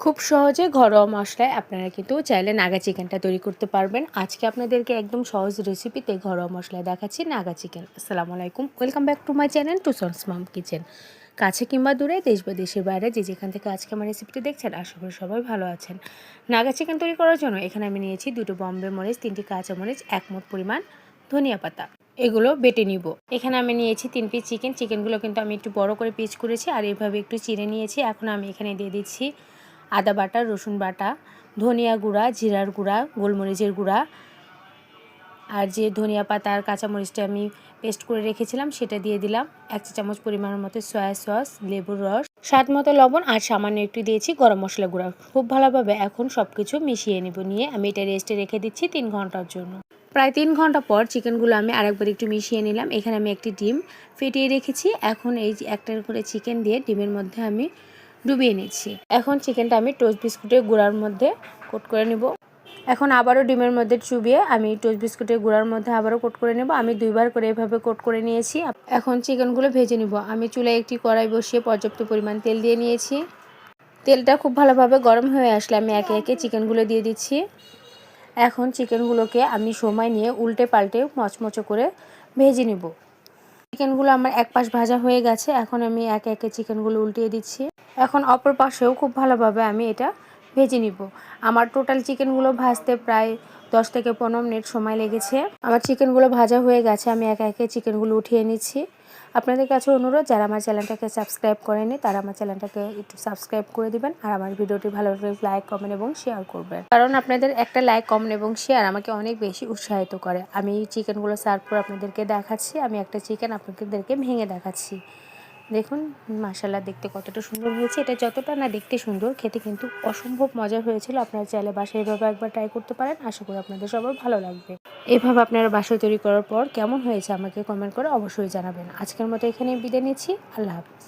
খুব সহজে ঘরোয়া মশলায় আপনারা কিন্তু চাইলে নাগা চিকেনটা তৈরি করতে পারবেন। আজকে আপনাদেরকে একদম সহজ রেসিপিতে ঘরোয়া মশলায় দেখাচ্ছি নাগা চিকেন। আসসালামু আলাইকুম, welcome back to my channel টুসনস মম কিচেন। কাছে কিংবা দূরে, দেশ বা দেশের বাইরে যে যেখান থেকে আজকে আমার রেসিপিটি দেখছেন, আশা করি সবাই ভালো আছেন। নাগা চিকেন তৈরি করার জন্য এখানে আমি নিয়েছি 2টো বম্বে মরিচ, 3টি কাঁচামরিচ, 1 মুঠ পরিমাণ ধনিয়া পাতা। এগুলো বেটে নিব। এখানে আমি নিয়েছি 3 পিস চিকেন। চিকেনগুলো কিন্তু আমি একটু বড় করে পিস করেছি আর এইভাবে একটু চিড়ে নিয়েছি। এখন আমি এখানে দিয়ে দিচ্ছি আদা বাটা, রসুন বাটা, ধনিয়া গুঁড়া, জিরার গুঁড়া, গোলমরিচের গুঁড়া, আর যে ধনিয়া পাতা আর কাঁচামরিচটা আমি পেস্ট করে রেখেছিলাম সেটা দিয়ে দিলাম। 1 চা চামচ পরিমাণের মতো সয়া সস, লেবুর রস, স্বাদ মতো লবণ আর সামান্য একটু দিয়েছি গরম মশলা গুঁড়া। খুব ভালোভাবে এখন সব কিছু মিশিয়ে নেব। নিয়ে আমি এটা রেস্টে রেখে দিচ্ছি 3 ঘন্টার জন্য। প্রায় 3 ঘন্টা পর চিকেনগুলো আমি আরেকবার একটু মিশিয়ে নিলাম। এখানে আমি একটি ডিম ফেটিয়ে রেখেছি। এখন এই একটার করে চিকেন দিয়ে ডিমের মধ্যে আমি ডুবিয়ে নিচ্ছি। এখন চিকেনটা আমি টোস্ট বিস্কুটের গুঁড়ার মধ্যে কোট করে নেব। এখন আবারও ডিমের মধ্যে চুবিয়ে আমি টোস্ট বিস্কুটের গুঁড়ার মধ্যে আবারও কোট করে নেব। আমি 2বার করে এভাবে কোট করে নিয়েছি। এখন চিকেনগুলো ভেজে নেব। আমি চুলায় একটি কড়াই বসিয়ে পর্যাপ্ত পরিমাণ তেল দিয়ে নিয়েছি। তেলটা খুব ভালোভাবে গরম হয়ে আসলে আমি একে একে চিকেনগুলো দিয়ে দিচ্ছি। এখন চিকেনগুলোকে আমি সময় নিয়ে উল্টে পাল্টে মচমচে করে ভেজে নেব। চিকেনগুলো আমার এক পাশ ভাজা হয়ে গেছে। এখন আমি একে একে চিকেনগুলো উল্টিয়ে দিচ্ছি। এখন অপর পাশেও খুব ভালোভাবে আমি এটা ভেজে নিব। আমার টোটাল চিকেনগুলো ভাজতে প্রায় 10 থেকে 15 মিনিট সময় লেগেছে। আমার চিকেনগুলো ভাজা হয়ে গেছে। আমি একে একে চিকেনগুলো উঠিয়ে নিচ্ছি। আপনাদের কাছে অনুরোধ, যারা আমার চ্যানেলটাকে সাবস্ক্রাইব করেনি তারা আমার চ্যানেলটাকে একটু সাবস্ক্রাইব করে দিবেন আর আমার ভিডিওটি ভালো লাগলে লাইক, কমেন্ট এবং শেয়ার করবেন। কারণ আপনাদের একটা লাইক, কমেন্ট এবং শেয়ার আমাকে অনেক বেশি উৎসাহিত করে। আমি চিকেনগুলো সার্ভ করে আপনাদেরকে দেখাচ্ছি। আমি একটা চিকেন আপনাদেরকে ভেঙে দেখাচ্ছি। দেখুন মাশাআল্লাহ, দেখতে কতটা সুন্দর হয়েছে। এটা যতটা না দেখতে সুন্দর, খেতে কিন্তু অসম্ভব মজার হয়েছিল। আপনারা চাইলে বাসায় এভাবে একবার ট্রাই করতে পারেন। আশা করি আপনাদের সবার ভালো লাগবে। এভাবে আপনারা বাসায় তৈরি করার পর কেমন হয়েছে আমাকে কমেন্ট করে অবশ্যই জানাবেন। আজকের মতো এখানেই বিদায় নিচ্ছি। আল্লাহ হাফেজ।